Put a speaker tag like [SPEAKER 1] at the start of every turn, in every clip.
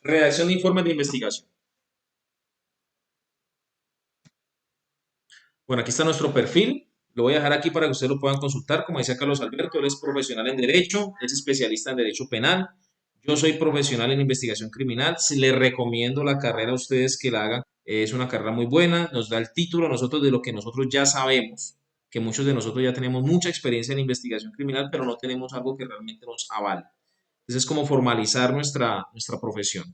[SPEAKER 1] Redacción de informes de investigación. Bueno, aquí está nuestro perfil. Lo voy a dejar aquí para que ustedes lo puedan consultar. Como decía Carlos Alberto, él es profesional en Derecho, es especialista en Derecho Penal. Yo soy profesional en investigación criminal. Si les recomiendo la carrera a ustedes que la hagan. Es una carrera muy buena, nos da el título a nosotros de lo que nosotros ya sabemos, que muchos de nosotros ya tenemos mucha experiencia en investigación criminal, pero no tenemos algo que realmente nos avale. Entonces es como formalizar nuestra profesión.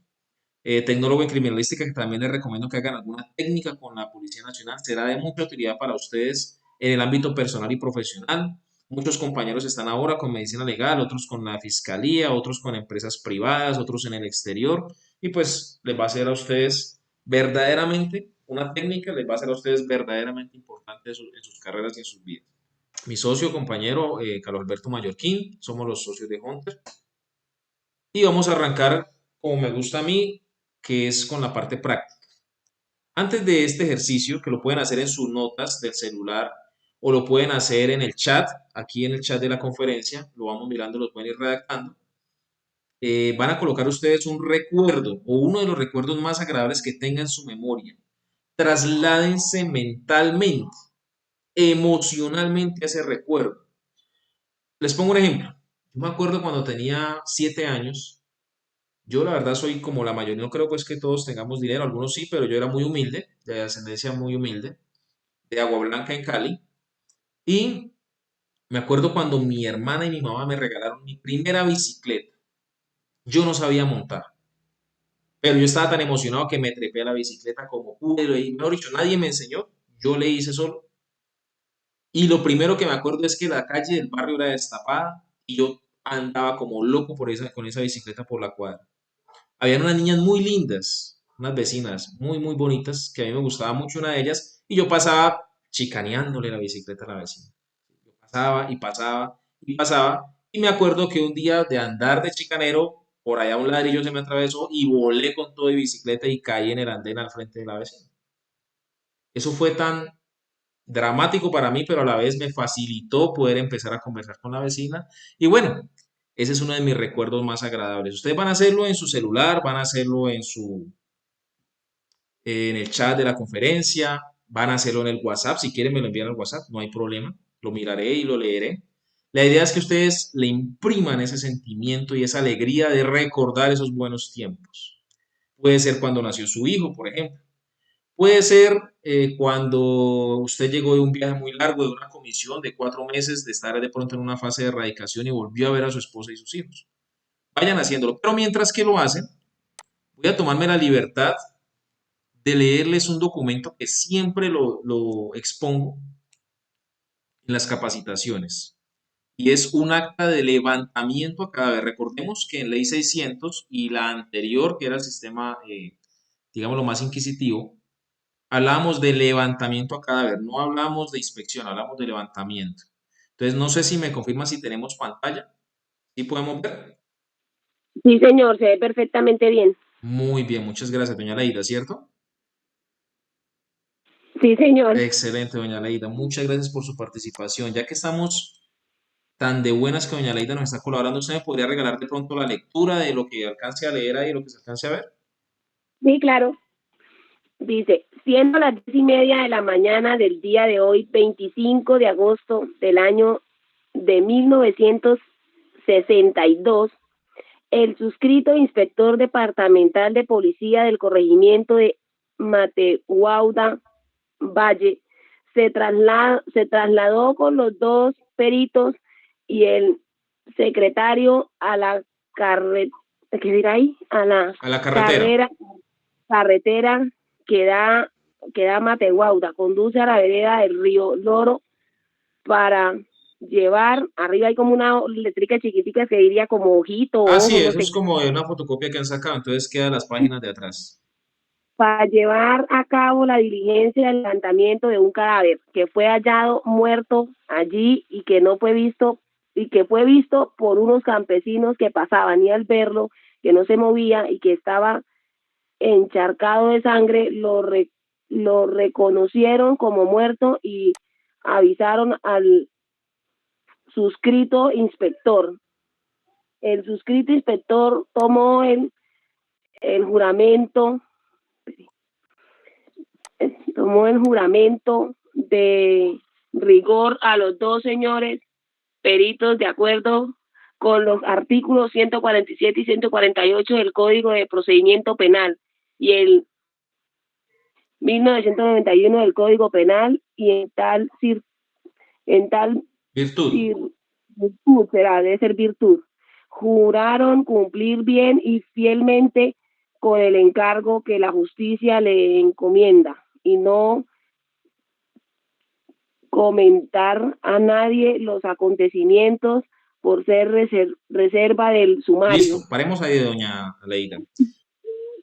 [SPEAKER 1] Tecnólogo en criminalística, que también les recomiendo que hagan alguna técnica con la Policía Nacional, será de mucha utilidad para ustedes en el ámbito personal y profesional. Muchos compañeros están ahora con medicina legal, otros con la fiscalía, otros con empresas privadas, otros en el exterior, y pues les va a ser a ustedes verdaderamente una técnica, les va a ser a ustedes verdaderamente importante en sus carreras y en sus vidas. Mi socio, compañero, Carlos Alberto Mallorquín, somos los socios de Hunter, y vamos a arrancar como me gusta a mí, que es con la parte práctica. Antes de este ejercicio, que lo pueden hacer en sus notas del celular o lo pueden hacer en el chat, aquí en el chat de la conferencia, lo vamos mirando, lo pueden ir redactando. Van a colocar ustedes un recuerdo o uno de los recuerdos más agradables que tengan en su memoria. Trasládense mentalmente, emocionalmente a ese recuerdo. Les pongo un ejemplo. Yo me acuerdo cuando tenía 7 años. Yo la verdad soy como la mayoría, no creo pues que todos tengamos dinero, algunos sí, pero yo era muy humilde, de ascendencia muy humilde, de Agua Blanca en Cali. Y me acuerdo cuando mi hermana y mi mamá me regalaron mi primera bicicleta. Yo no sabía montar, pero yo estaba tan emocionado que me trepé a la bicicleta como pude, mejor dicho, nadie me enseñó, yo le hice solo. Y lo primero que me acuerdo es que la calle del barrio era destapada y yo andaba como loco con esa bicicleta por la cuadra. Habían unas niñas muy lindas, unas vecinas muy, muy bonitas, que a mí me gustaba mucho una de ellas, y yo pasaba chicaneándole la bicicleta a la vecina. Yo pasaba y pasaba y pasaba, y me acuerdo que un día de andar de chicanero, por allá un ladrillo se me atravesó y volé con todo de bicicleta y caí en el andén al frente de la vecina. Eso fue tan dramático para mí, pero a la vez me facilitó poder empezar a conversar con la vecina. Y bueno, ese es uno de mis recuerdos más agradables. Ustedes van a hacerlo en su celular, van a hacerlo en el chat de la conferencia, van a hacerlo en el WhatsApp. Si quieren, me lo envían al WhatsApp, no hay problema. Lo miraré y lo leeré. La idea es que ustedes le impriman ese sentimiento y esa alegría de recordar esos buenos tiempos. Puede ser cuando nació su hijo, por ejemplo. Puede ser cuando usted llegó de un viaje muy largo, de una comisión de 4 meses, de estar de pronto en una fase de erradicación y volvió a ver a su esposa y sus hijos. Vayan haciéndolo. Pero mientras que lo hacen, voy a tomarme la libertad de leerles un documento que siempre lo expongo en las capacitaciones. Y es un acta de levantamiento a cadáver. Recordemos que en Ley 600 y la anterior, que era el sistema, digamos, lo más inquisitivo, hablamos de levantamiento a cadáver, no hablamos de inspección, hablamos de levantamiento. Entonces, no sé si me confirma si tenemos pantalla. ¿Sí podemos ver?
[SPEAKER 2] Sí, señor, se ve perfectamente bien.
[SPEAKER 1] Muy bien, muchas gracias, doña Leida, ¿cierto?
[SPEAKER 2] Sí, señor.
[SPEAKER 1] Excelente, doña Leida. Muchas gracias por su participación. Ya que estamos tan de buenas que doña Leida nos está colaborando, ¿usted me podría regalar de pronto la lectura de lo que alcance a leer ahí, lo que se alcance a ver?
[SPEAKER 2] Sí, claro. Dice, siendo las 10:30 de la mañana del día de hoy, 25 de agosto del año de 1962, el suscrito inspector departamental de policía del corregimiento de Matehuauda Valle se trasladó con los dos peritos y el secretario a la carretera, ¿qué dirá ahí? A la
[SPEAKER 1] A la carretera.
[SPEAKER 2] carrera, carretera que da, que da Matehuauda, conduce a la vereda del río Loro para llevar, arriba hay como una letrica chiquitica que diría como ojito,
[SPEAKER 1] Ah, sí,
[SPEAKER 2] ojo, no
[SPEAKER 1] eso
[SPEAKER 2] sé,
[SPEAKER 1] es como de una fotocopia que han sacado, entonces quedan las páginas de atrás.
[SPEAKER 2] para llevar a cabo la diligencia del levantamiento de un cadáver que fue hallado muerto allí y que fue visto por unos campesinos que pasaban y al verlo que no se movía y que estaba encharcado de sangre lo reconocieron como muerto y avisaron al suscrito inspector. El suscrito inspector tomó el juramento, tomó el juramento de rigor a los dos señores peritos de acuerdo con los artículos 147 y 148 del Código de Procedimiento Penal y el 1991 del Código Penal, y en tal
[SPEAKER 1] Virtud.
[SPEAKER 2] virtud, debe ser virtud, juraron cumplir bien y fielmente con el encargo que la justicia le encomienda y no comentar a nadie los acontecimientos por ser reserva del sumario.
[SPEAKER 1] Listo, paremos ahí, doña Aleida.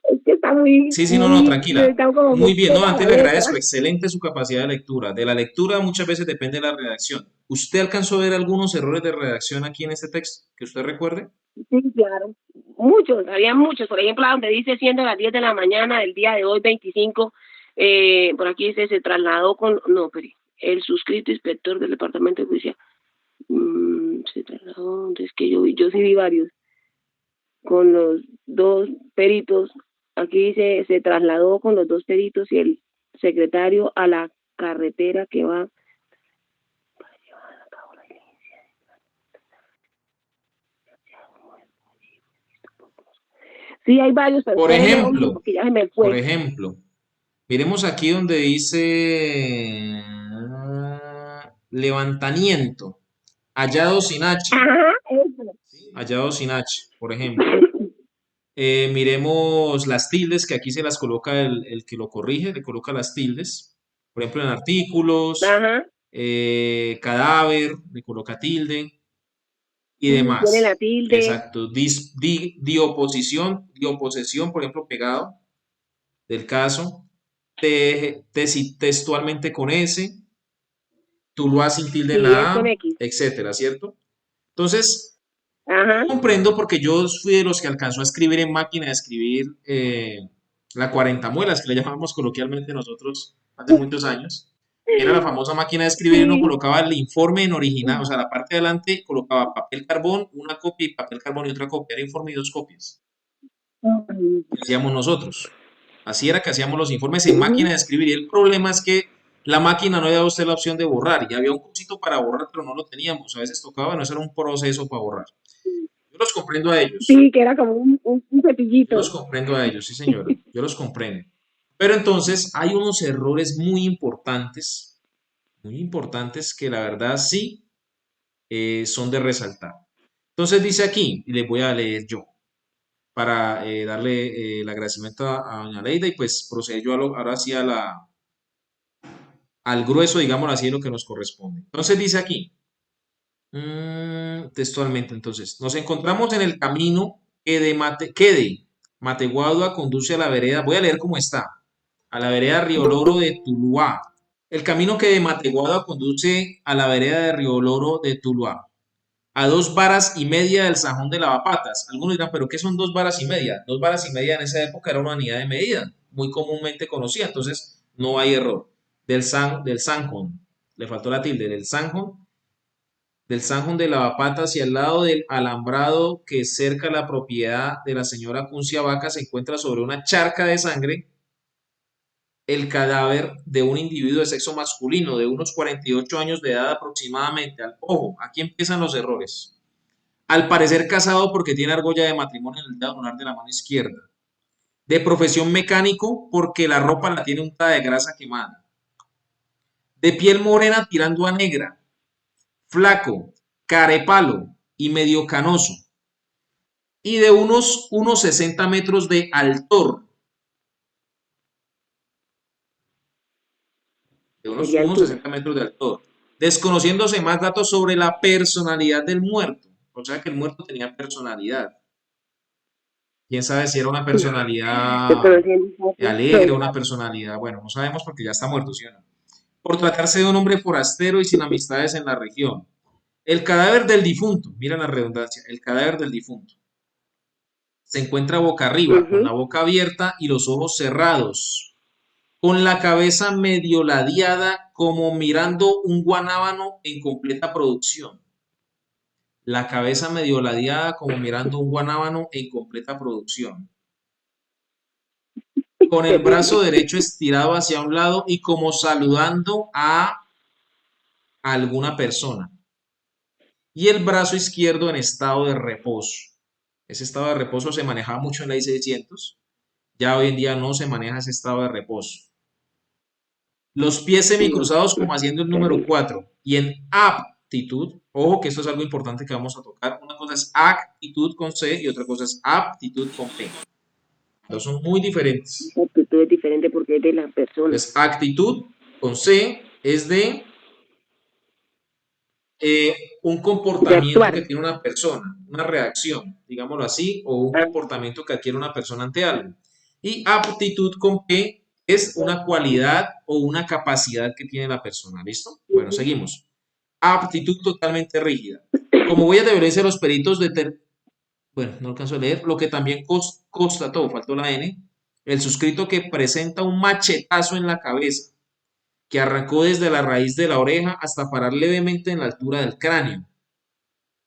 [SPEAKER 2] Es que está muy,
[SPEAKER 1] Sí, no, no, tranquila.
[SPEAKER 2] está como
[SPEAKER 1] Muy bien, no,
[SPEAKER 2] fea
[SPEAKER 1] antes
[SPEAKER 2] la
[SPEAKER 1] le
[SPEAKER 2] letra.
[SPEAKER 1] agradezco, excelente su capacidad de lectura. De la lectura muchas veces depende de la redacción. ¿Usted alcanzó a ver algunos errores de redacción aquí en este texto que usted recuerde?
[SPEAKER 2] Sí, claro. Muchos, había muchos. Por ejemplo, donde dice siendo las 10 de la mañana del día de hoy, 25, por aquí dice se trasladó con, no, pero el suscrito inspector del departamento de justicia. Se trasladó, es que yo sí vi varios, con los dos peritos. Aquí dice se trasladó con los dos peritos y el secretario a la carretera que va para llevar a cabo la diligencia. Sí, hay varios, pero
[SPEAKER 1] Por
[SPEAKER 2] espérenme último
[SPEAKER 1] ejemplo,
[SPEAKER 2] porque ya se me
[SPEAKER 1] por
[SPEAKER 2] fue.
[SPEAKER 1] ejemplo, miremos aquí donde dice levantamiento, hallado sin H,
[SPEAKER 2] Ajá, eso.
[SPEAKER 1] ¿sí? Hallado sin H, por ejemplo. Miremos las tildes, que aquí se las coloca el que lo corrige, le coloca las tildes. Por ejemplo, en artículos,
[SPEAKER 2] Ajá,
[SPEAKER 1] cadáver, le coloca tilde y
[SPEAKER 2] sí, tiene la
[SPEAKER 1] demás.
[SPEAKER 2] tilde.
[SPEAKER 1] Exacto. Dioposición, por ejemplo, pegado del caso. Textualmente con S, Tuluá sin tilde en
[SPEAKER 2] Sí, es
[SPEAKER 1] la
[SPEAKER 2] con
[SPEAKER 1] A,
[SPEAKER 2] X.
[SPEAKER 1] etcétera, ¿cierto? Entonces,
[SPEAKER 2] Ajá.
[SPEAKER 1] comprendo porque yo fui de los que alcanzó a escribir en máquina de escribir la 40 muelas, que le llamamos coloquialmente nosotros hace muchos años. Era la famosa máquina de escribir y uno
[SPEAKER 2] Sí.
[SPEAKER 1] colocaba el informe en original, o sea, la parte de adelante colocaba papel carbón, una copia y papel carbón y otra copia. Era informe y dos copias. Que hacíamos nosotros. Así era que hacíamos los informes en máquina de escribir. Y el problema es que la máquina no le daba a usted la opción de borrar. Y había un cosito para borrar, pero no lo teníamos. A veces tocaba, no, eso era un proceso para borrar. Yo los comprendo a ellos.
[SPEAKER 2] Sí, que era como un
[SPEAKER 1] Yo los
[SPEAKER 2] cepillito.
[SPEAKER 1] comprendo a ellos, sí señora. Yo los comprendo. Pero entonces hay unos errores muy importantes que la verdad sí son de resaltar. Entonces dice aquí, y les voy a leer yo, para darle el agradecimiento a doña Leida y pues proceder yo ahora sí al grueso, digámoslo así, de lo que nos corresponde. Entonces dice aquí, textualmente, entonces, nos encontramos en el camino que de Mateguadua conduce a la vereda, voy a leer cómo está, a la vereda Río Loro de Tuluá. El camino que de Mateguadua conduce a la vereda de Río Loro de Tuluá, a 2 varas y media del Sajón de Lavapatas. Algunos dirán, ¿pero qué son 2 varas y media? 2 varas y media en esa época era una unidad de medida, muy comúnmente conocida, entonces no hay error. Del Sanjón, le faltó la tilde, del Sanjón de Lavapatas y al lado del alambrado que cerca la propiedad de la señora Cuncia Vaca se encuentra sobre una charca de sangre el cadáver de un individuo de sexo masculino de unos 48 años de edad aproximadamente. Ojo, aquí empiezan los errores. Al parecer casado porque tiene argolla de matrimonio en el dedo anular de la mano izquierda. De profesión mecánico porque la ropa la tiene untada de grasa quemada. De piel morena tirando a negra. Flaco, carepalo y medio canoso. Y de unos 60 metros de altor. De
[SPEAKER 2] Sería
[SPEAKER 1] unos
[SPEAKER 2] altura.
[SPEAKER 1] 60 metros de altor. Desconociéndose más datos sobre la personalidad del muerto. O sea que el muerto tenía personalidad. Quién sabe si era una personalidad
[SPEAKER 2] Desconociendo.
[SPEAKER 1] alegre, una personalidad, bueno, no sabemos porque ya está muerto, ¿sí o no? Por tratarse de un hombre forastero y sin amistades en la región. El cadáver del difunto, mira la redundancia, el cadáver del difunto, se encuentra boca arriba, con la boca abierta y los ojos cerrados, con la cabeza medio ladeada como mirando un guanábano en completa producción. La cabeza medio ladeada como mirando un guanábano en completa producción. con el brazo derecho estirado hacia un lado y como saludando a alguna persona. Y el brazo izquierdo en estado de reposo. Ese estado de reposo se manejaba mucho en la I-600. Ya hoy en día no se maneja ese estado de reposo. Los pies semicruzados como haciendo el número 4. Y en aptitud, ojo que esto es algo importante que vamos a tocar. Una cosa es actitud con C y otra cosa es aptitud con P. Dos son muy diferentes.
[SPEAKER 2] La actitud es diferente porque es de la persona.
[SPEAKER 1] Entonces, actitud con C es de un
[SPEAKER 2] De
[SPEAKER 1] comportamiento
[SPEAKER 2] actuar.
[SPEAKER 1] que tiene una persona, una reacción, digámoslo así, o un comportamiento que adquiere una persona ante algo. Y aptitud con P es una cualidad o una capacidad que tiene la persona. ¿Listo? Bueno, seguimos. Aptitud totalmente rígida. Como huellas de violencia, los peritos bueno, no alcanzo a leer, lo que también constató, faltó la N, el suscrito que presenta un machetazo en la cabeza, que arrancó desde la raíz de la oreja hasta parar levemente en la altura del cráneo.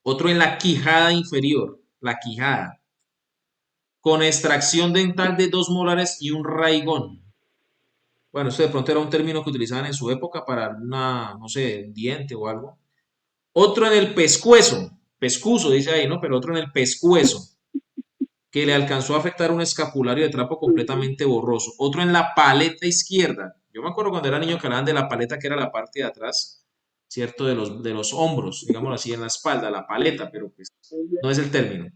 [SPEAKER 1] Otro en la quijada inferior, la quijada, con extracción dental de 2 molares y un raigón. Bueno, esto de pronto era un término que utilizaban en su época para una, no sé, diente o algo. Otro en el pescuezo, pescuzo dice ahí, ¿no? Pero otro en el pescuezo, que le alcanzó a afectar un escapulario de trapo completamente borroso. Otro en la paleta izquierda. Yo me acuerdo cuando era niño que hablaban de la paleta, que era la parte de atrás, ¿cierto? De los hombros, digámoslo así, en la espalda, la paleta, pero pues no es el término.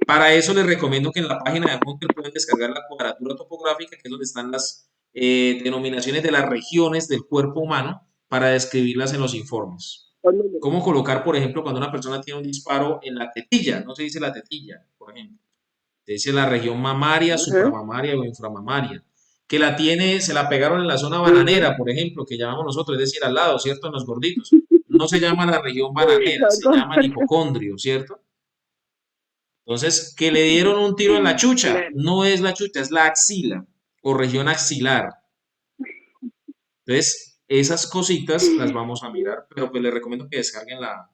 [SPEAKER 1] Para eso les recomiendo que en la página de Hunter pueden descargar la cuadratura topográfica, que es donde están las denominaciones de las regiones del cuerpo humano para describirlas en los informes. ¿Cómo colocar, por ejemplo, cuando una persona tiene un disparo en la tetilla? No se dice la tetilla, por ejemplo. Se dice la región mamaria, supramamaria o inframamaria. Que la tiene, se la pegaron en la zona bananera, por ejemplo, que llamamos nosotros, es decir, al lado, ¿cierto? En los gorditos. No se llama la región bananera, se llama el hipocondrio, ¿cierto? Entonces, que le dieron un tiro en la chucha, no es la chucha, es la axila o región axilar. Entonces, esas cositas las vamos a mirar, pero pues les recomiendo que descarguen la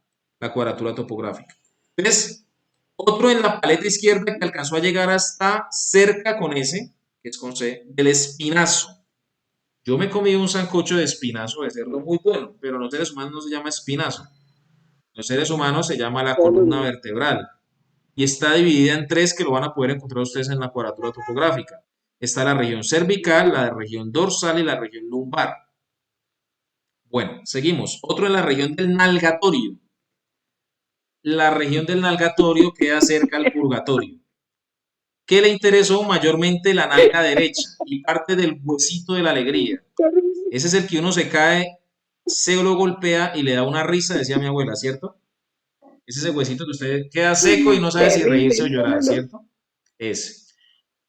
[SPEAKER 1] cuadratura topográfica. Entonces, otro en la paleta izquierda que alcanzó a llegar hasta cerca con S, que es con C, del espinazo. Yo me comí un sancocho de espinazo de cerdo muy bueno, pero en los seres humanos no se llama espinazo. En los seres humanos se llama la columna vertebral y está dividida en 3 que lo van a poder encontrar ustedes en la cuadratura topográfica. Está la región cervical, la región dorsal y la región lumbar. Bueno, seguimos. Otro en la región del nalgatorio. La región del nalgatorio queda cerca al purgatorio. ¿Qué le interesó? Mayormente la nalga derecha y parte del huesito de la alegría. Ese es el que uno se cae, se lo golpea y le da una risa, decía mi abuela, ¿cierto? Ese es el huesito que usted queda seco y no sabe si reírse o llorar, ¿cierto? Ese.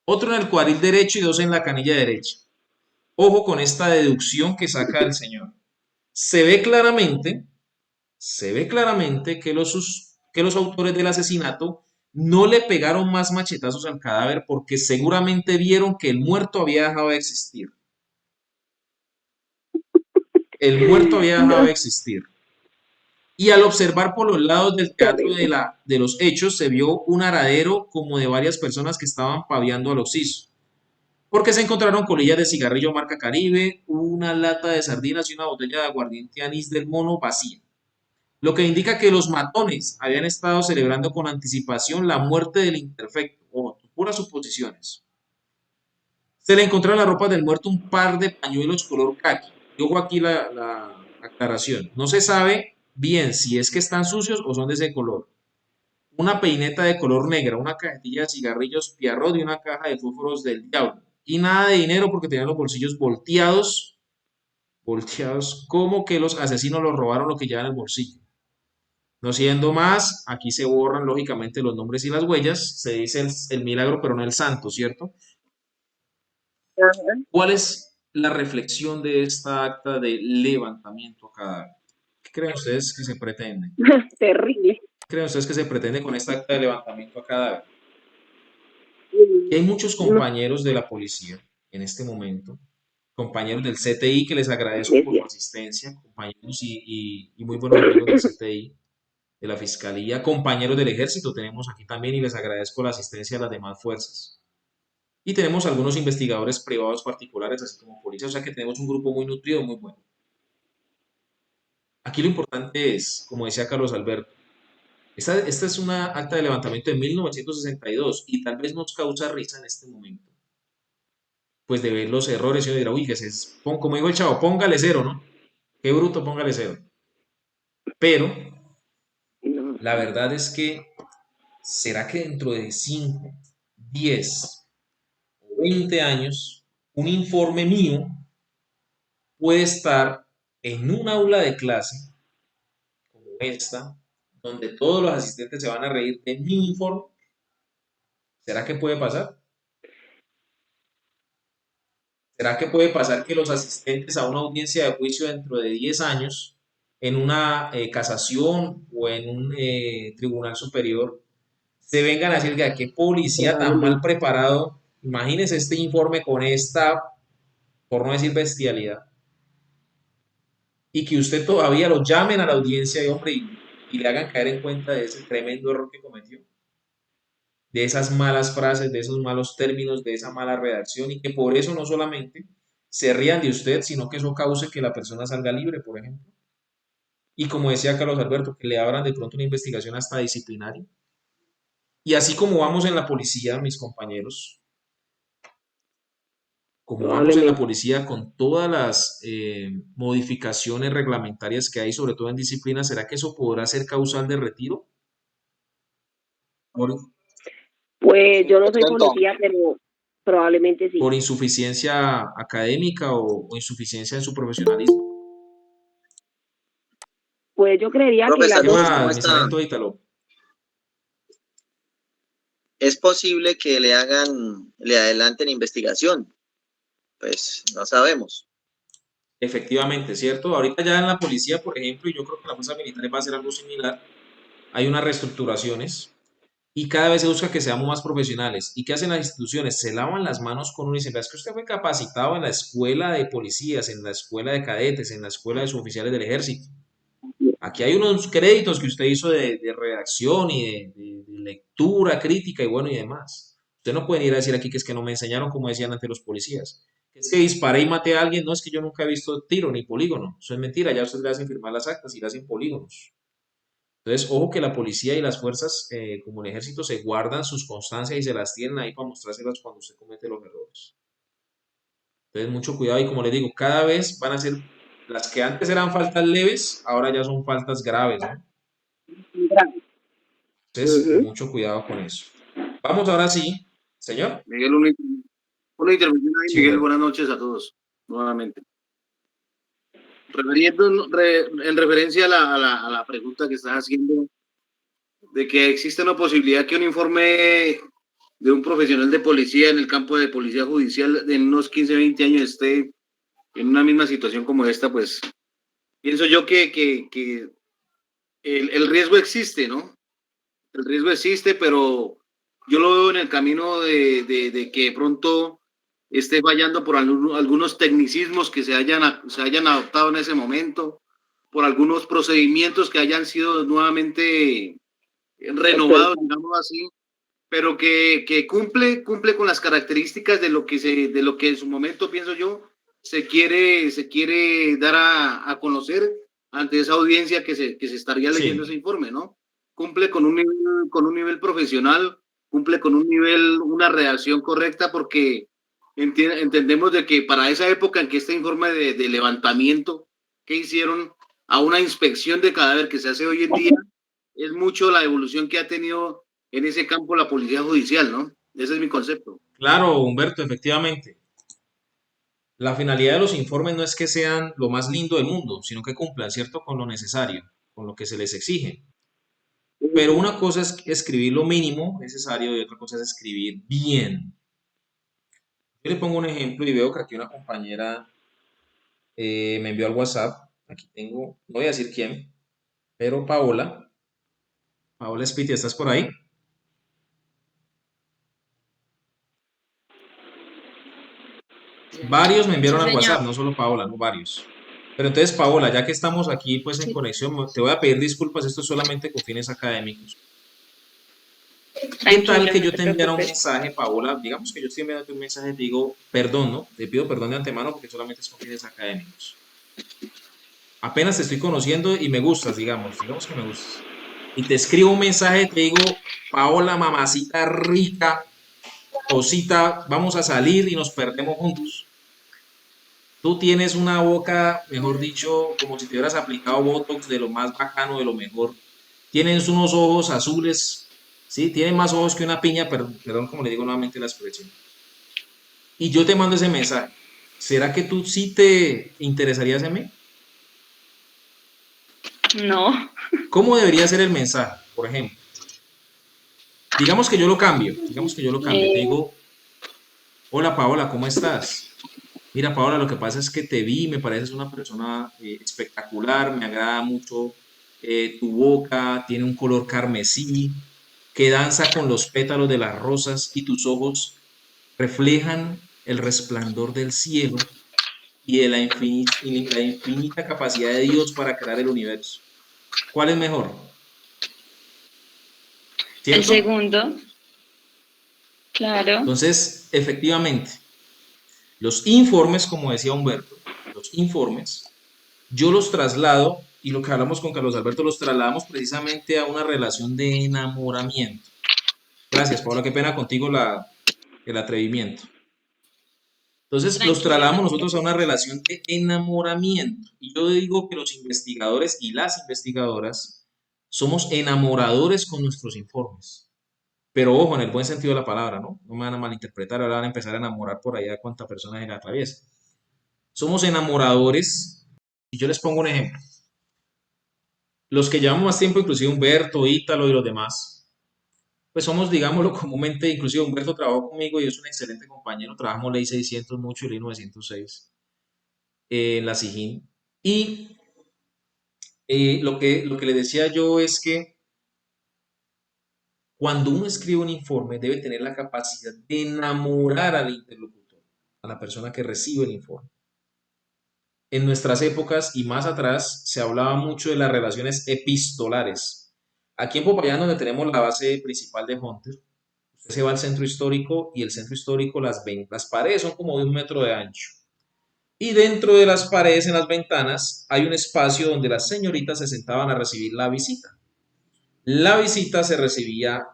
[SPEAKER 1] Otro en el cuadril derecho y 2 en la canilla derecha. Ojo con esta deducción que saca el señor. Se ve claramente que los autores del asesinato no le pegaron más machetazos al cadáver porque seguramente vieron que el muerto había dejado de existir. El muerto había dejado de existir. Y al observar por los lados del teatro de los hechos, se vio un aradero como de varias personas que estaban paviando al occiso. Porque se encontraron colillas de cigarrillo marca Caribe, una lata de sardinas y una botella de aguardiente anís del mono vacía. Lo que indica que los matones habían estado celebrando con anticipación la muerte del imperfecto, o puras suposiciones. Se le encontró en la ropa del muerto un par de pañuelos color caqui. Y ojo aquí la aclaración. No se sabe bien si es que están sucios o son de ese color. Una peineta de color negra, una cajetilla de cigarrillos Pierrot y una caja de fósforos del diablo. Y nada de dinero porque tenían los bolsillos volteados, como que los asesinos los robaron lo que llevan en el bolsillo. No siendo más, aquí se borran lógicamente los nombres y las huellas, se dice el milagro pero no el santo, ¿cierto? ¿Cuál es la reflexión de esta acta de levantamiento a cadáver? ¿Qué creen ustedes que se pretende?
[SPEAKER 2] Terrible.
[SPEAKER 1] ¿Qué creen ustedes que se pretende con esta acta de levantamiento a cadáver? Y hay muchos compañeros de la policía en este momento, compañeros del CTI que les agradezco por su asistencia, compañeros y muy buenos amigos del CTI, de la Fiscalía, compañeros del Ejército tenemos aquí también y les agradezco la asistencia a las demás fuerzas. Y tenemos algunos investigadores privados particulares, así como policía, o sea que tenemos un grupo muy nutrido, muy bueno. Aquí lo importante es, como decía Carlos Alberto, esta es una acta de levantamiento de 1962 y tal vez nos causa risa en este momento, pues de ver los errores y uno dirá, uy, como digo el chavo, póngale cero, ¿no? Qué bruto, póngale cero. Pero
[SPEAKER 2] No.
[SPEAKER 1] la verdad es que, ¿será que dentro de 5, 10 o 20 años un informe mío puede estar en un aula de clase como esta, donde todos los asistentes se van a reír de mi informe? ¿Será que puede pasar? ¿Será que puede pasar que los asistentes a una audiencia de juicio dentro de 10 años, en una casación o en un tribunal superior, se vengan a decir que qué policía tan mal
[SPEAKER 2] Probablemente.
[SPEAKER 1] preparado? Imagínese este informe con esta, por no decir bestialidad, y que usted todavía lo llamen a la audiencia y, hombre, y le hagan caer en cuenta de ese tremendo error que cometió, de esas malas frases, de esos malos términos, de esa mala redacción, y que por eso no solamente se rían de usted, sino que eso cause que la persona salga libre, por ejemplo. Y como decía Carlos Alberto, que le abran de pronto una investigación hasta disciplinaria. Y así como vamos en la policía, mis compañeros, como vamos en la
[SPEAKER 2] Probablemente.
[SPEAKER 1] policía con todas las modificaciones reglamentarias que hay, sobre todo en disciplina, ¿será que eso podrá ser causal de retiro? Por,
[SPEAKER 2] Pues yo no
[SPEAKER 3] Te
[SPEAKER 2] soy
[SPEAKER 3] cuento,
[SPEAKER 2] policía, pero probablemente sí.
[SPEAKER 1] por insuficiencia académica o insuficiencia en su profesionalismo.
[SPEAKER 2] Pues yo creería que
[SPEAKER 3] profe,
[SPEAKER 2] las dos.
[SPEAKER 3] saludos, ¿cómo
[SPEAKER 1] ¿Qué más, mi
[SPEAKER 3] está?
[SPEAKER 1] sargento Ítalo?
[SPEAKER 3] Es posible que le adelanten investigación, pues no sabemos.
[SPEAKER 1] Efectivamente, ¿cierto? Ahorita ya en la policía, por ejemplo, y yo creo que en la fuerza militar va a ser algo similar, hay unas reestructuraciones y cada vez se busca que seamos más profesionales. ¿Y qué hacen las instituciones? Se lavan las manos con uno y dicen, es que usted fue capacitado en la escuela de policías, en la escuela de cadetes, en la escuela de suboficiales del ejército. Aquí hay unos créditos que usted hizo de redacción y de lectura crítica y bueno y demás. Usted no puede ir a decir aquí que es que no me enseñaron como decían antes los policías. Que es que disparé y maté a alguien. No, es que yo nunca he visto tiro ni polígono. Eso es mentira. Ya ustedes le hacen firmar las actas y le hacen polígonos. Entonces, ojo que la policía y las fuerzas como el ejército se guardan sus constancias y se las tienen ahí para mostrárselas cuando usted comete los errores. Entonces, mucho cuidado y como les digo, cada vez van a ser las que antes eran faltas leves, ahora ya son faltas graves, ¿no? Entonces,
[SPEAKER 2] Ujú.
[SPEAKER 1] mucho cuidado con eso. Vamos ahora sí, señor.
[SPEAKER 4] Miguel, una intervención ahí.
[SPEAKER 1] Sí,
[SPEAKER 4] Miguel,
[SPEAKER 1] Humberto.
[SPEAKER 4] buenas noches a todos, nuevamente. En referencia a la pregunta que estás haciendo, de que existe una posibilidad que un informe de un profesional de policía en el campo de policía judicial en unos 15, 20 años esté en una misma situación como esta, pues pienso yo que el riesgo existe, ¿no? El riesgo existe, pero yo lo veo en el camino de que de pronto esté fallando por algunos tecnicismos que se hayan adoptado en ese momento, por algunos procedimientos que hayan sido nuevamente renovados, digamos así, pero que cumple con las características de lo que en su momento, pienso yo, se quiere dar a conocer ante esa audiencia que se estaría leyendo ese
[SPEAKER 1] Sí,
[SPEAKER 4] informe, ¿no? Cumple con un nivel profesional, cumple con un nivel, una redacción correcta, porque entendemos de que para esa época en que este informe de levantamiento que hicieron a una inspección de cadáver que se hace hoy en día, es mucho la evolución que ha tenido en ese campo la policía judicial, ¿no? Ese es mi concepto.
[SPEAKER 1] claro, Humberto, efectivamente. La finalidad de los informes no es que sean lo más lindo del mundo, sino que cumplan, ¿cierto?, con lo necesario, con lo que se les exige. Pero una cosa es escribir lo mínimo necesario y otra cosa es escribir bien. Yo le pongo un ejemplo y veo que aquí una compañera me envió al WhatsApp. Aquí tengo, no voy a decir quién, pero Paola. Paola Spiti, ¿estás por ahí? Varios me
[SPEAKER 5] Sí,
[SPEAKER 1] enviaron al
[SPEAKER 5] señor.
[SPEAKER 1] WhatsApp, no solo Paola, no varios. Pero entonces, Paola, ya que estamos aquí pues en
[SPEAKER 5] Sí.
[SPEAKER 1] conexión, te voy a pedir disculpas, esto es solamente con fines académicos. ¿Qué tal
[SPEAKER 5] Tranquilo,
[SPEAKER 1] que
[SPEAKER 5] no
[SPEAKER 1] yo
[SPEAKER 5] te
[SPEAKER 1] te enviara un
[SPEAKER 5] preocupes.
[SPEAKER 1] mensaje, Paola? Digamos que yo estoy enviándote un mensaje, te digo, perdón, ¿no? Te pido perdón de antemano porque solamente es con fines académicos. Apenas te estoy conociendo y me gustas, digamos que me gustas. Y te escribo un mensaje, te digo, Paola, mamacita rica, cosita, vamos a salir y nos perdemos juntos. Tú tienes una boca, mejor dicho, como si te hubieras aplicado Botox de lo más bacano, de lo mejor. Tienes unos ojos azules, ¿sí? Tienes más ojos que una piña, perdón, como le digo nuevamente la expresión. Y yo te mando ese mensaje. ¿Será que tú sí te interesarías en mí?
[SPEAKER 5] No,
[SPEAKER 1] ¿Cómo debería ser el mensaje? Por ejemplo, digamos que yo lo cambio. Te
[SPEAKER 5] eh,
[SPEAKER 1] digo, hola Paola, ¿cómo estás? Mira, Paola, lo que pasa es que te vi, me pareces una persona espectacular, me agrada mucho tu boca, tiene un color carmesí que danza con los pétalos de las rosas y tus ojos reflejan el resplandor del cielo y de la infinita capacidad de Dios para crear el universo. ¿Cuál es mejor?
[SPEAKER 5] el
[SPEAKER 1] ¿Cierto?
[SPEAKER 5] segundo, claro.
[SPEAKER 1] Entonces, efectivamente, los informes, como decía Humberto, los informes yo los traslado, y lo que hablamos con Carlos Alberto, los trasladamos precisamente a una relación de enamoramiento. Gracias, Paula, qué pena contigo el atrevimiento. Entonces, los
[SPEAKER 5] Tranquilo, no
[SPEAKER 1] trasladamos
[SPEAKER 5] te
[SPEAKER 1] nosotros a una
[SPEAKER 5] preocupes.
[SPEAKER 1] relación de enamoramiento. Y yo digo que los investigadores y las investigadoras somos enamoradores con nuestros informes. Pero ojo, en el buen sentido de la palabra, ¿no? No me van a malinterpretar, ahora van a empezar a enamorar por allá a cuánta persona se la atraviesa. Somos enamoradores, y yo les pongo un ejemplo. Los que llevamos más tiempo, inclusive Humberto, Ítalo y los demás, pues somos, digámoslo comúnmente, inclusive Humberto trabajó conmigo y es un excelente compañero, trabajamos Ley 600 mucho y Ley 906 en la SIGIN. Y lo que le decía yo es que cuando uno escribe un informe debe tener la capacidad de enamorar al interlocutor, a la persona que recibe el informe. En nuestras épocas y más atrás se hablaba mucho de las relaciones epistolares. Aquí en Popayán, donde tenemos la base principal de Hunter, usted se va al centro histórico y el centro histórico, las paredes son como de 1 metro de ancho. Y dentro de las paredes, en las ventanas, hay un espacio donde las señoritas se sentaban a recibir la visita. La visita se recibía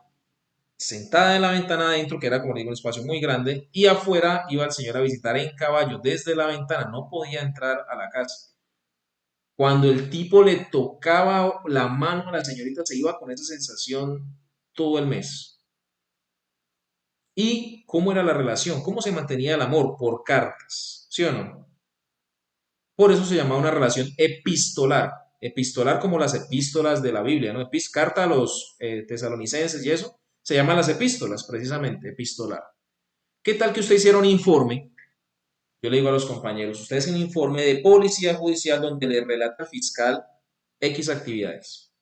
[SPEAKER 1] sentada en la ventana adentro, que era como digo un espacio muy grande, y afuera iba el señor a visitar en caballo desde la ventana, no podía entrar a la casa. Cuando el tipo le tocaba la mano a la señorita, se iba con esa sensación todo el mes. ¿Y cómo era la relación? ¿Cómo se mantenía el amor? Por cartas, ¿sí o no? Por eso se llamaba una relación epistolar. Epistolar como las epístolas de la Biblia, ¿no? Carta a los tesalonicenses y eso, se llaman las epístolas, precisamente, epistolar. ¿Qué tal que usted hiciera un informe? Yo le digo a los compañeros, usted hace un informe de policía judicial donde le relata al fiscal X actividades.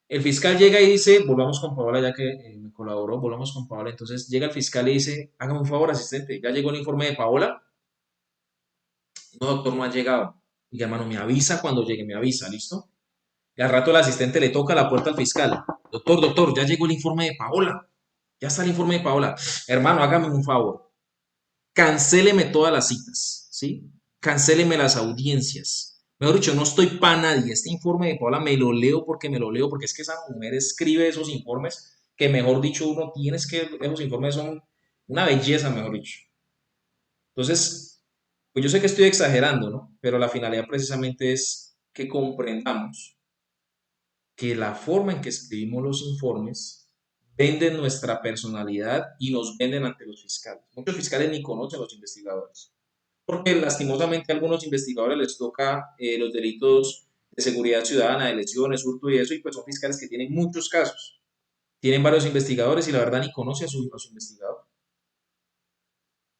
[SPEAKER 1] El fiscal llega y dice, volvamos con Paola ya que me colaboró, volvamos con Paola. Entonces llega el fiscal y dice, hágame un favor, asistente, ya llegó el informe de Paola. No, doctor, no ha llegado. Y hermano, me avisa cuando llegue, me avisa, ¿listo? Y al rato el asistente le toca la puerta al fiscal. Doctor, ya llegó el informe de Paola. Ya está el informe de Paola. Hermano, hágame un favor. Cancéleme todas las citas, ¿sí? Cancéleme las audiencias. Mejor dicho, no estoy para nadie. Este informe de Paola me lo leo porque es que esa mujer escribe esos informes que, mejor dicho, uno tienes que, esos informes son una belleza, mejor dicho. Entonces, pues yo sé que estoy exagerando, ¿no? Pero la finalidad precisamente es que comprendamos que la forma en que escribimos los informes venden nuestra personalidad y nos venden ante los fiscales. Muchos fiscales ni conocen a los investigadores, porque lastimosamente a algunos investigadores les toca los delitos de seguridad ciudadana, de lesiones, hurto y eso, y pues son fiscales que tienen muchos casos, tienen varios investigadores y la verdad ni conoce a su investigador.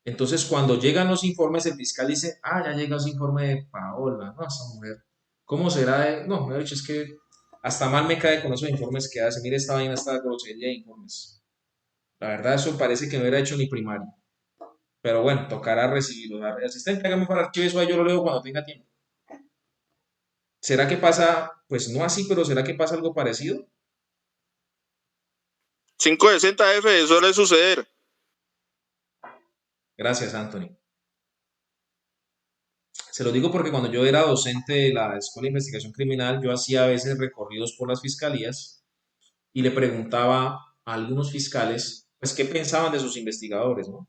[SPEAKER 1] Entonces, cuando llegan los informes, el fiscal dice, ya llega ese informe de Paola, no, esa mujer, ¿cómo será? No, me ha dicho, es que hasta mal me cae con esos informes que hace. Mire esta vaina, esta grosería de informes. La verdad, eso parece que no era hecho ni primario. Pero bueno, tocará recibirlo. Asistente, hágame para archivo eso, ahí yo lo leo cuando tenga tiempo. ¿Será que pasa? Pues no así, pero ¿será que pasa algo parecido?
[SPEAKER 5] 560F, suele suceder.
[SPEAKER 1] Gracias, Anthony. Se lo digo porque cuando yo era docente de la Escuela de Investigación Criminal, yo hacía a veces recorridos por las fiscalías y le preguntaba a algunos fiscales, pues, qué pensaban de sus investigadores, ¿no?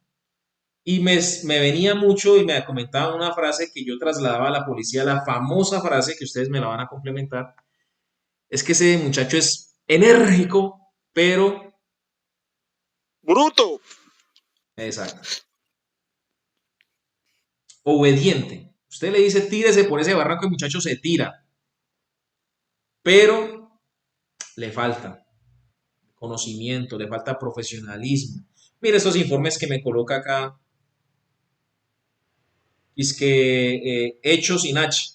[SPEAKER 1] Y me venía mucho y me comentaban una frase que yo trasladaba a la policía, la famosa frase que ustedes me la van a complementar, es que ese muchacho es enérgico, pero...
[SPEAKER 5] ¡Bruto!
[SPEAKER 1] Exacto. Obediente. Usted le dice, tírese por ese barranco, el muchacho se tira, pero le falta conocimiento, le falta profesionalismo. Mire estos informes que me coloca acá, es que hechos sin H.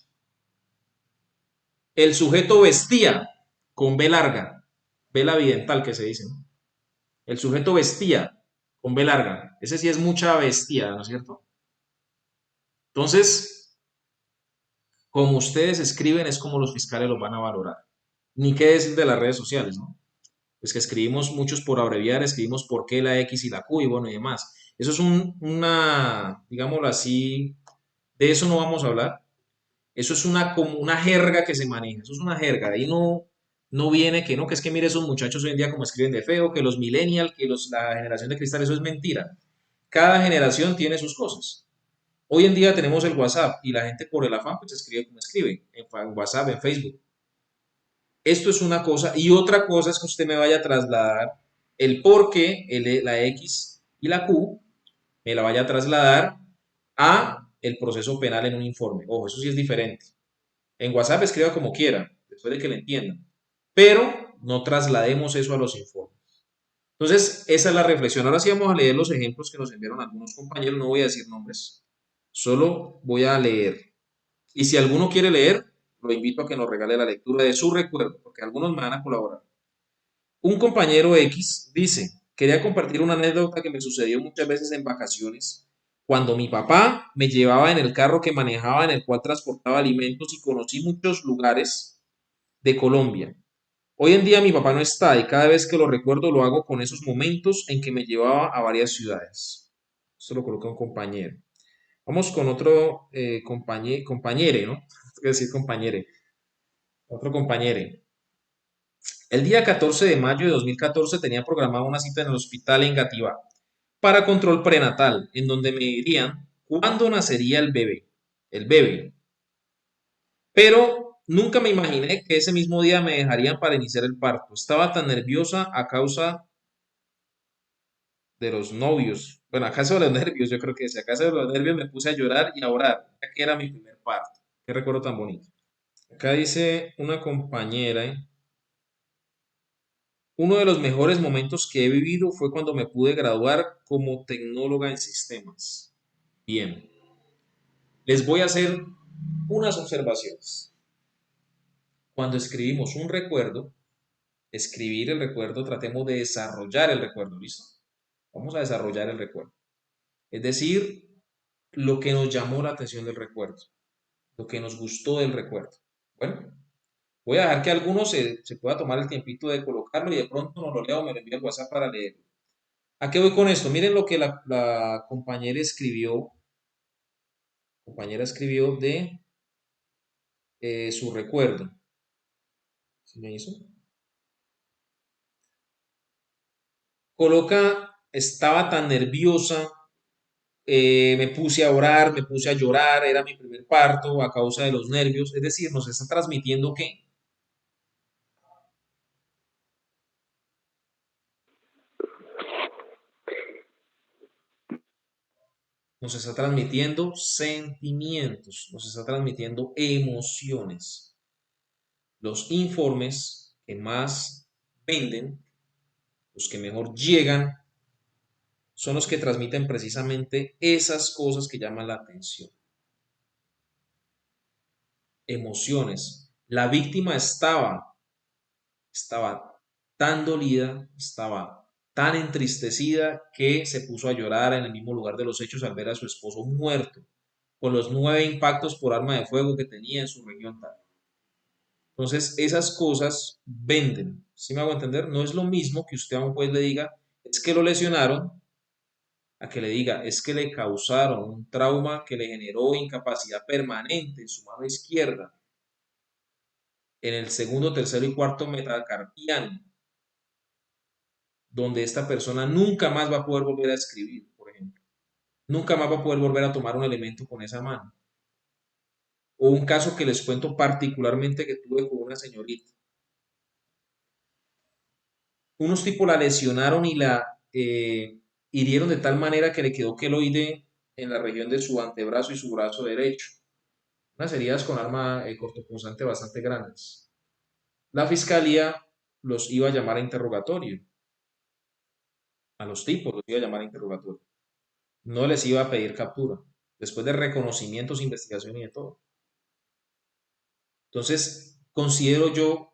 [SPEAKER 1] El sujeto vestía con B larga, vela evidental que se dice, ¿no? El sujeto vestía con B larga. Ese sí es mucha bestia, ¿no es cierto? Entonces, como ustedes escriben es como los fiscales los van a valorar. Ni qué decir de las redes sociales, ¿no? Pues que escribimos muchos por abreviar, escribimos por qué la X y la Q y bueno y demás. Eso es digámoslo así, de eso no vamos a hablar. Eso es como una jerga que se maneja, eso es una jerga. De ahí no viene que no, que es que mire esos muchachos hoy en día como escriben de feo, que los millennials, la generación de cristal, eso es mentira. Cada generación tiene sus cosas. Hoy en día tenemos el WhatsApp y la gente por el afán pues escribe como escribe, en WhatsApp, en Facebook. Esto es una cosa y otra cosa es que usted me vaya a trasladar el por qué, la X y la Q, me la vaya a trasladar a el proceso penal en un informe. Ojo, eso sí es diferente. En WhatsApp escriba como quiera, después de que le entiendan. Pero no traslademos eso a los informes. Entonces, esa es la reflexión. Ahora sí vamos a leer los ejemplos que nos enviaron algunos compañeros. No voy a decir nombres, solo voy a leer. Y si alguno quiere leer, lo invito a que nos regale la lectura de su recuerdo, porque algunos me van a colaborar. Un compañero X dice, quería compartir una anécdota que me sucedió muchas veces en vacaciones, cuando mi papá me llevaba en el carro que manejaba en el cual transportaba alimentos y conocí muchos lugares de Colombia. Hoy en día mi papá no está y cada vez que lo recuerdo lo hago con esos momentos en que me llevaba a varias ciudades. Esto lo coloca un compañero. Vamos con otro compañere, ¿no? Tengo que decir compañere. Otro compañere. El día 14 de mayo de 2014 tenía programada una cita en el hospital en Gativá para control prenatal, en donde me dirían cuándo nacería el bebé. El bebé. Pero nunca me imaginé que ese mismo día me dejarían para iniciar el parto. Estaba tan nerviosa a causa de los novios. Bueno, acaso de los nervios, yo creo que si acaso de los nervios me puse a llorar y a orar, ya que era mi primer parto. Qué recuerdo tan bonito. Acá dice una compañera, uno de los mejores momentos que he vivido fue cuando me pude graduar como tecnóloga en sistemas. Bien, les voy a hacer unas observaciones. Cuando escribimos un recuerdo, escribir el recuerdo, tratemos de desarrollar el recuerdo, ¿listo? Vamos a desarrollar el recuerdo. Es decir, lo que nos llamó la atención del recuerdo, lo que nos gustó del recuerdo. Bueno, voy a dejar que algunos se pueda tomar el tiempito de colocarlo y de pronto nos lo lea o me lo envía al WhatsApp para leerlo. ¿A qué voy con esto? Miren lo que la compañera escribió. Compañera escribió de su recuerdo. ¿Sí me hizo? Coloca, estaba tan nerviosa, me puse a orar, me puse a llorar, era mi primer parto a causa de los nervios. Es decir, nos está transmitiendo ¿qué? Nos está transmitiendo sentimientos, nos está transmitiendo emociones. Los informes que más venden, los que mejor llegan, son los que transmiten precisamente esas cosas que llaman la atención. Emociones. La víctima estaba tan dolida, estaba tan entristecida que se puso a llorar en el mismo lugar de los hechos al ver a su esposo muerto, con los 9 impactos por arma de fuego que tenía en su región tal. Entonces, esas cosas venden. ¿Sí me hago entender? No es lo mismo que usted a un juez le diga, es que lo lesionaron, a que le diga, es que le causaron un trauma que le generó incapacidad permanente en su mano izquierda, en el segundo, tercero y cuarto metacarpiano, donde esta persona nunca más va a poder volver a escribir, por ejemplo. Nunca más va a poder volver a tomar un elemento con esa mano. O un caso que les cuento particularmente que tuve con una señorita. Unos tipos la lesionaron y la hirieron de tal manera que le quedó queloide en la región de su antebrazo y su brazo derecho. Unas heridas con arma cortopunzante bastante grandes. La fiscalía los iba a llamar a interrogatorio. A los tipos los iba a llamar a interrogatorio. No les iba a pedir captura. Después de reconocimientos, investigación y de todo. Entonces, considero yo,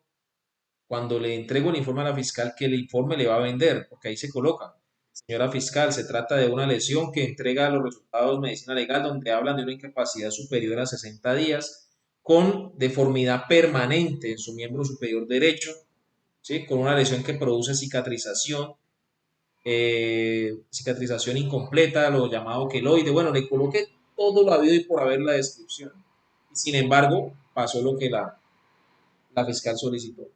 [SPEAKER 1] cuando le entrego el informe a la fiscal, que el informe le va a vender, porque ahí se coloca. Señora fiscal, se trata de una lesión que entrega los resultados de medicina legal donde hablan de una incapacidad superior a 60 días con deformidad permanente en su miembro superior derecho, ¿sí? Con una lesión que produce cicatrización, cicatrización incompleta, lo llamado queloide. Bueno, le coloqué todo lo habido y por haber la descripción. Y sin embargo, pasó lo que la fiscal solicitó.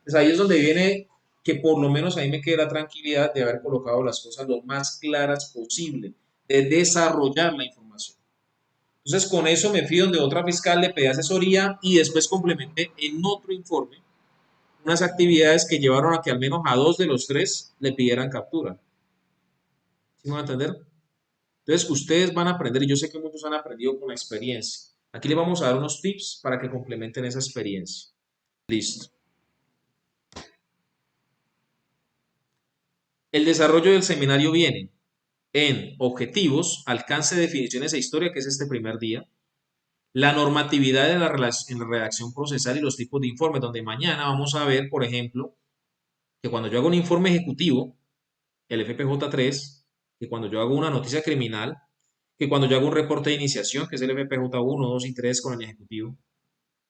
[SPEAKER 1] Pues ahí es donde viene que por lo menos ahí me queda la tranquilidad de haber colocado las cosas lo más claras posible, de desarrollar la información. Entonces con eso me fui donde otra fiscal le pedí asesoría y después complementé en otro informe unas actividades que llevaron a que al menos a 2 de los 3 le pidieran captura. ¿Sí me van a entender? Entonces ustedes van a aprender, y yo sé que muchos han aprendido con la experiencia. Aquí les vamos a dar unos tips para que complementen esa experiencia. Listo. El desarrollo del seminario viene en objetivos, alcance, definiciones e historia, que es este primer día, la normatividad de en la redacción procesal y los tipos de informes, donde mañana vamos a ver, por ejemplo, que cuando yo hago un informe ejecutivo, el FPJ3, que cuando yo hago una noticia criminal, que cuando yo hago un reporte de iniciación, que es el FPJ1, 2 y 3 con el ejecutivo,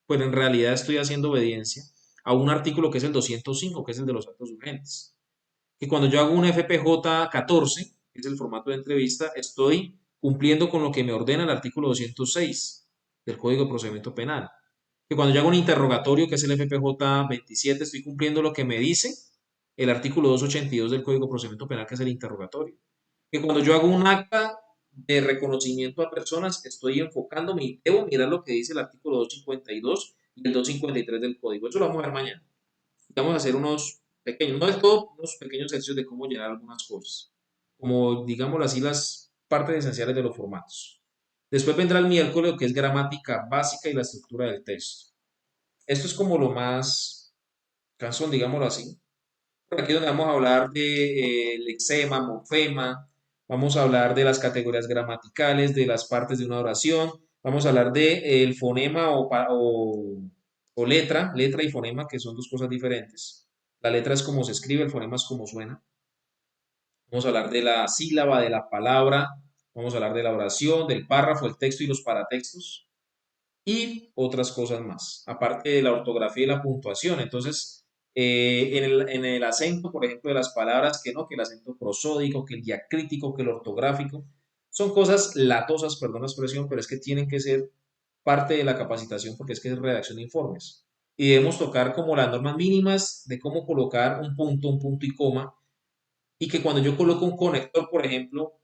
[SPEAKER 1] pues en realidad estoy haciendo obediencia a un artículo que es el 205, que es el de los actos urgentes. Que cuando yo hago un FPJ14, que es el formato de entrevista, estoy cumpliendo con lo que me ordena el artículo 206 del Código de Procedimiento Penal. Que cuando yo hago un interrogatorio, que es el FPJ27, estoy cumpliendo lo que me dice el artículo 282 del Código de Procedimiento Penal, que es el interrogatorio. Que cuando yo hago un acta de reconocimiento a personas, estoy enfocándome y debo mirar lo que dice el artículo 252 y el 253 del Código. Eso lo vamos a ver mañana. Vamos a hacer unos pequeños, no del todo, unos pequeños ejercicios de cómo llenar algunas cosas. Como, digámoslo así, las partes esenciales de los formatos. Después vendrá el miércoles, lo que es gramática básica y la estructura del texto. Esto es como lo más cansón, digámoslo así. Por aquí donde vamos a hablar de lexema, morfema, vamos a hablar de las categorías gramaticales, de las partes de una oración, vamos a hablar de el fonema o letra y fonema, que son dos cosas diferentes. La letra es como se escribe, el fonema es como suena. Vamos a hablar de la sílaba, de la palabra, vamos a hablar de la oración, del párrafo, el texto y los paratextos y otras cosas más, aparte de la ortografía y la puntuación. Entonces, en el acento, por ejemplo, de las palabras, que no, que el acento prosódico, que el diacrítico, que el ortográfico, son cosas latosas, perdón la expresión, pero es que tienen que ser parte de la capacitación porque es que es redacción de informes. Y debemos tocar como las normas mínimas de cómo colocar un punto y coma, y que cuando yo coloco un conector, por ejemplo,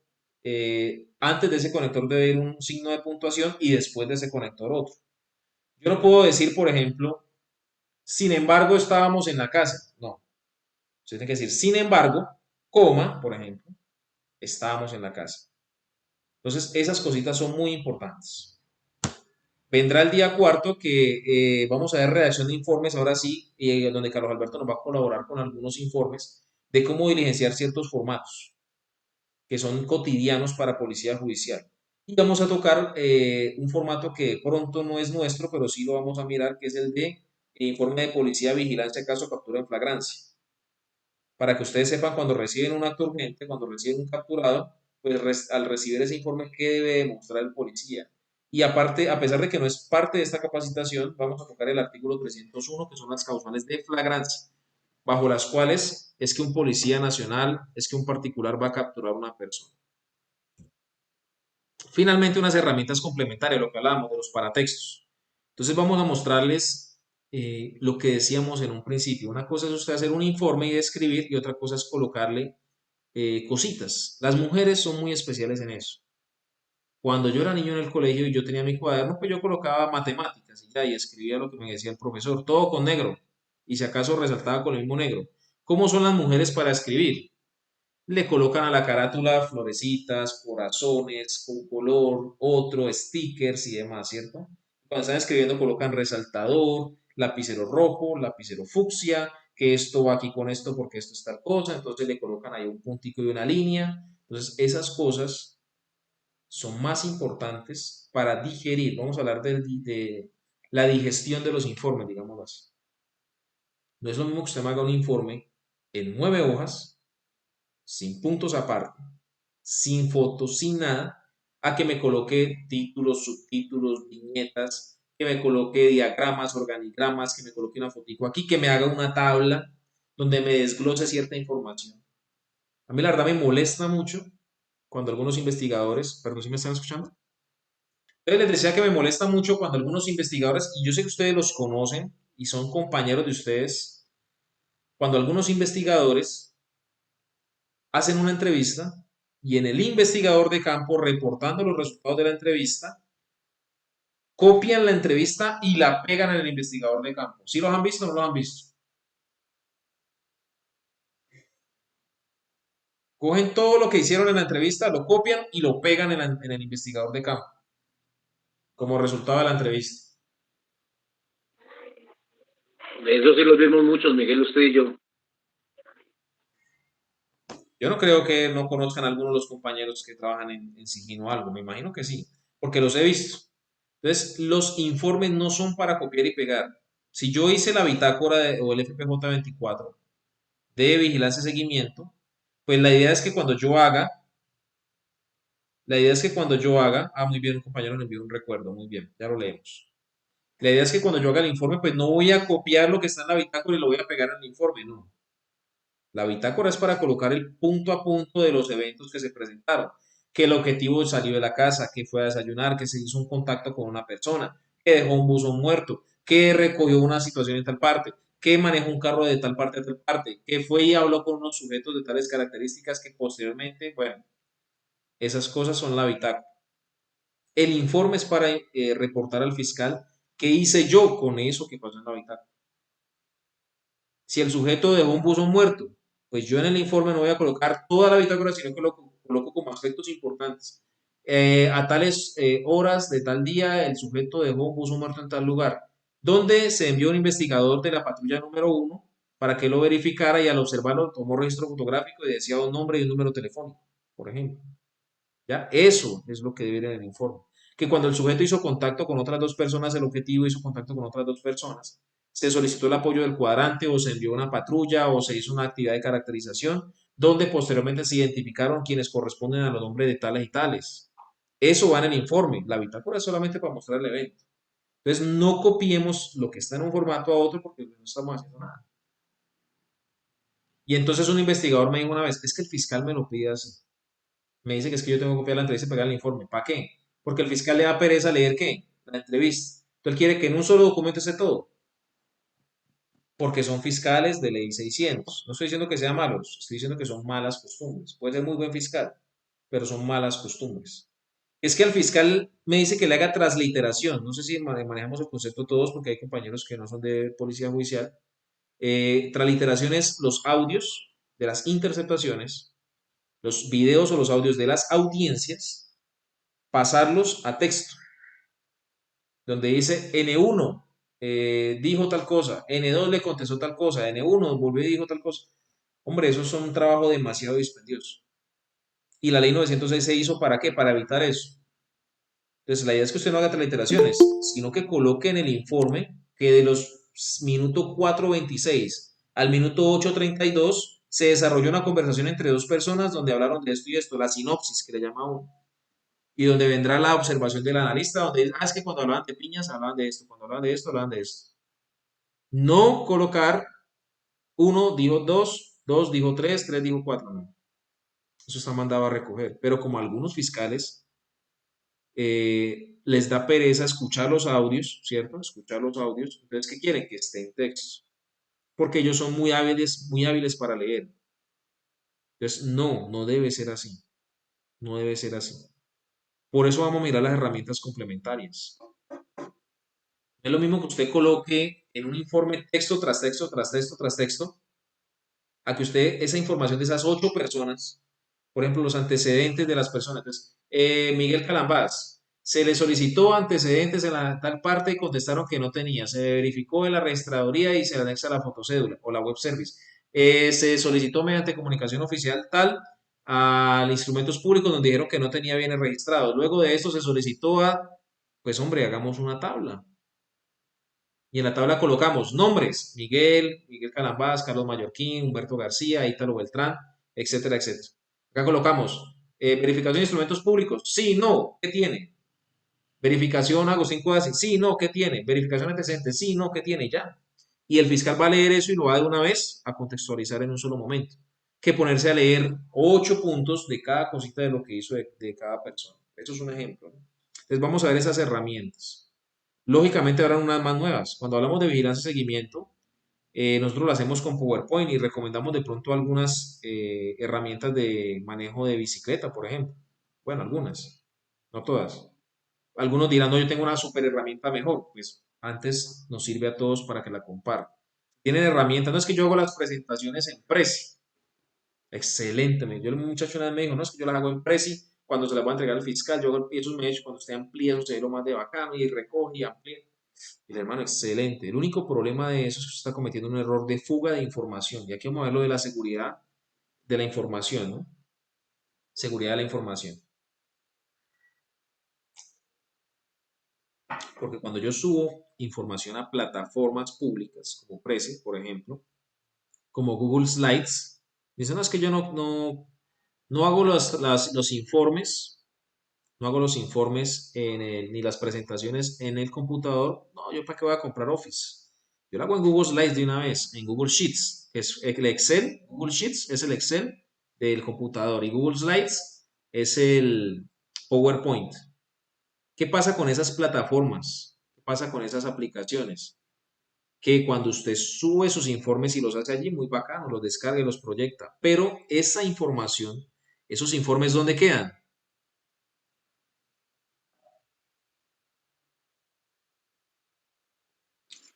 [SPEAKER 1] antes de ese conector debe haber un signo de puntuación y después de ese conector otro. Yo no puedo decir, por ejemplo, sin embargo, estábamos en la casa. No. Usted tiene que decir, sin embargo, coma, por ejemplo, estábamos en la casa. Entonces, esas cositas son muy importantes. Vendrá el día cuarto que vamos a ver redacción de informes, ahora sí, donde Carlos Alberto nos va a colaborar con algunos informes de cómo diligenciar ciertos formatos que son cotidianos para policía judicial. Y vamos a tocar un formato que pronto no es nuestro, pero sí lo vamos a mirar, que es el de informe de policía, vigilancia, caso, captura en flagrancia. Para que ustedes sepan cuando reciben un acto urgente, cuando reciben un capturado, pues al recibir ese informe, ¿qué debe demostrar el policía? Y aparte, a pesar de que no es parte de esta capacitación, vamos a tocar el artículo 301, que son las causales de flagrancia, bajo las cuales es que un policía nacional, es que un particular va a capturar a una persona. Finalmente, unas herramientas complementarias, lo que hablábamos de los paratextos. Entonces vamos a mostrarles lo que decíamos en un principio. Una cosa es usted hacer un informe y describir, y otra cosa es colocarle cositas. Las mujeres son muy especiales en eso. Cuando yo era niño en el colegio y yo tenía mi cuaderno, pues yo colocaba matemáticas y ya, y escribía lo que me decía el profesor, todo con negro, y si acaso resaltaba con el mismo negro. ¿Cómo son las mujeres para escribir? Le colocan a la carátula florecitas, corazones, con color, otro, stickers y demás, ¿cierto? Cuando están escribiendo colocan resaltador, lapicero rojo, lapicero fucsia, que esto va aquí con esto porque esto es tal cosa, entonces le colocan ahí un puntico y una línea. Entonces esas cosas son más importantes para digerir. Vamos a hablar de la digestión de los informes, digámoslo así. No es lo mismo que usted me haga un informe en 9 hojas, sin puntos aparte, sin fotos, sin nada, a que me coloque títulos, subtítulos, viñetas, que me coloque diagramas, organigramas, que me coloque una fotico aquí, que me haga una tabla donde me desglose cierta información. A mí la verdad me molesta mucho cuando algunos investigadores, perdón, ¿sí me están escuchando? Entonces les decía que me molesta mucho cuando algunos investigadores, y yo sé que ustedes los conocen y son compañeros de ustedes, cuando algunos investigadores hacen una entrevista y en el investigador de campo, reportando los resultados de la entrevista, copian la entrevista y la pegan en el investigador de campo. ¿Sí los han visto o no los han visto? Cogen todo lo que hicieron en la entrevista, lo copian y lo pegan en el investigador de campo, como resultado de la entrevista.
[SPEAKER 4] Eso sí lo vimos muchos, Miguel, usted y yo.
[SPEAKER 1] Yo no creo que no conozcan a algunos de los compañeros que trabajan en Sigino o algo, me imagino que sí, porque los he visto. Entonces, los informes no son para copiar y pegar. Si yo hice la bitácora o el FPJ 24 de vigilancia y seguimiento, pues la idea es que cuando yo haga, muy bien, un compañero me envió un recuerdo, muy bien, ya lo leemos. La idea es que cuando yo haga el informe, pues no voy a copiar lo que está en la bitácora y lo voy a pegar en el informe, no. La bitácora es para colocar el punto a punto de los eventos que se presentaron, que el objetivo salió de la casa, que fue a desayunar, que se hizo un contacto con una persona, que dejó un buzón muerto, que recogió una situación en tal parte, que manejó un carro de tal parte a tal parte, que fue y habló con unos sujetos de tales características que posteriormente, bueno, esas cosas son la bitácora. El informe es para reportar al fiscal qué hice yo con eso que pasó en la bitácora. Si el sujeto dejó un buzón muerto, pues yo en el informe no voy a colocar toda la bitácora, sino que lo coloco como aspectos importantes. A tales horas de tal día, el sujeto dejó un buzón muerto en tal lugar, donde se envió un investigador de la patrulla número 1 para que lo verificara y al observarlo tomó registro fotográfico y decía un nombre y un número telefónico, por ejemplo. ¿Ya? Eso es lo que debe ir en el informe. Que cuando el sujeto hizo contacto con otras dos personas, el objetivo hizo contacto con otras dos personas, se solicitó el apoyo del cuadrante o se envió una patrulla o se hizo una actividad de caracterización, donde posteriormente se identificaron quienes corresponden a los nombres de tales y tales. Eso va en el informe. La bitácora es solamente para mostrar el evento. Entonces, no copiemos lo que está en un formato a otro porque no estamos haciendo nada. Y entonces un investigador me dijo una vez, es que el fiscal me lo pide así. Me dice que es que yo tengo que copiar la entrevista y pegar el informe. ¿Para qué? Porque el fiscal le da pereza leer qué? La entrevista. Entonces él quiere que en un solo documento esté todo. Porque son fiscales de ley 600. No estoy diciendo que sean malos, estoy diciendo que son malas costumbres. Puede ser muy buen fiscal, pero son malas costumbres. Es que al fiscal me dice que le haga transliteración. No sé si manejamos el concepto todos porque hay compañeros que no son de policía judicial. Transliteración es los audios de las interceptaciones, los videos o los audios de las audiencias, pasarlos a texto, donde dice N1 dijo tal cosa, N2 le contestó tal cosa, N1 volvió y dijo tal cosa. Hombre, eso es un trabajo demasiado dispendioso. Y la ley 906 se hizo ¿para qué? Para evitar eso. Entonces, la idea es que usted no haga transliteraciones, sino que coloque en el informe que de los minuto 4:26 al minuto 8:32 se desarrolló una conversación entre dos personas donde hablaron de esto y esto, la sinopsis que le llama uno. Y donde vendrá la observación del analista, donde dice, es que cuando hablaban de piñas hablaban de esto, cuando hablaban de esto hablaban de esto. No colocar 1 dijo 2, 2 dijo 3, 3 dijo 4. No, eso está mandado a recoger. Pero como algunos fiscales les da pereza escuchar los audios, ¿cierto? Escuchar los audios. Entonces, ¿qué quieren? Que esté en texto. Porque ellos son muy hábiles para leer. Entonces, no, no debe ser así. No debe ser así. Por eso vamos a mirar las herramientas complementarias. Es lo mismo que usted coloque en un informe texto tras texto, tras texto, tras texto, a que usted esa información de esas 8 personas, por ejemplo, los antecedentes de las personas. Entonces, Miguel Calambás, se le solicitó antecedentes en la tal parte y contestaron que no tenía. Se verificó en la registraduría y se le anexa la fotocédula o la web service. Se solicitó mediante comunicación oficial tal a instrumentos públicos donde dijeron que no tenía bienes registrados. Luego de esto se solicitó a, pues hombre, hagamos una tabla. Y en la tabla colocamos nombres, Miguel, Miguel Calambás, Carlos Mallorquín, Humberto García, Ítalo Beltrán, etcétera, etcétera. Acá colocamos verificación de instrumentos públicos, sí, no, ¿qué tiene? Verificación Agustín Cuadasi, sí, no, ¿qué tiene? Verificación antecedente, sí, no, ¿qué tiene? Ya. Y el fiscal va a leer eso y lo va de una vez a contextualizar en un solo momento. Que ponerse a leer 8 puntos de cada cosita de lo que hizo de cada persona. Eso es un ejemplo, ¿no? Entonces vamos a ver esas herramientas. Lógicamente habrán unas más nuevas. Cuando hablamos de vigilancia y seguimiento, nosotros lo hacemos con PowerPoint y recomendamos de pronto algunas herramientas de manejo de bicicleta, por ejemplo. Bueno, algunas, no todas. Algunos dirán, no, yo tengo una super herramienta mejor. Pues antes nos sirve a todos para que la comparen. Tienen herramientas, no es que yo hago las presentaciones en Prezi. Excelente. Yo el muchacho una vez me dijo, no, es que yo las hago en Prezi cuando se las voy a entregar al fiscal. Yo esos me he hecho cuando usted amplía, eso se ve lo más de bacano y recoge y amplía. Y el hermano, excelente. El único problema de eso es que usted está cometiendo un error de fuga de información. Y aquí vamos a ver lo de la seguridad de la información, ¿no? Seguridad de la información. Porque cuando yo subo información a plataformas públicas, como Prezi, por ejemplo, como Google Slides, dicen, no, es que yo no hago los informes, no hago los informes ni las presentaciones en el computador. No, yo para qué voy a comprar Office. Yo lo hago en Google Slides de una vez, en Google Sheets, que es el Excel. Google Sheets es el Excel del computador y Google Slides es el PowerPoint. ¿Qué pasa con esas plataformas? ¿Qué pasa con esas aplicaciones? Que cuando usted sube sus informes y los hace allí, muy bacano, los descarga y los proyecta. Pero esa información, esos informes, ¿dónde quedan?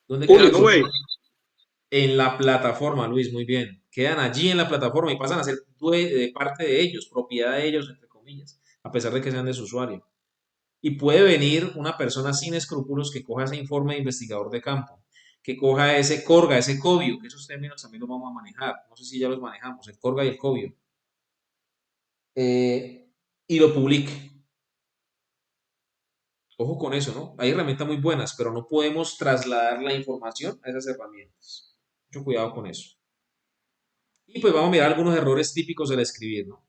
[SPEAKER 1] ¿Dónde quedan esos
[SPEAKER 4] Güey.
[SPEAKER 1] informes? En la plataforma, Luis, muy bien. Quedan allí en la plataforma y pasan a ser de parte de ellos, propiedad de ellos, entre comillas, a pesar de que sean de su usuario. Y puede venir una persona sin escrúpulos que coja ese informe de investigador de campo, que coja ese CORGA, ese COBIO, que esos términos también los vamos a manejar. No sé si ya los manejamos, el CORGA y el COBIO. Y lo publique. Ojo con eso, ¿no? Hay herramientas muy buenas, pero no podemos trasladar la información a esas herramientas. Mucho cuidado con eso. Y pues vamos a mirar algunos errores típicos del escribir, ¿no?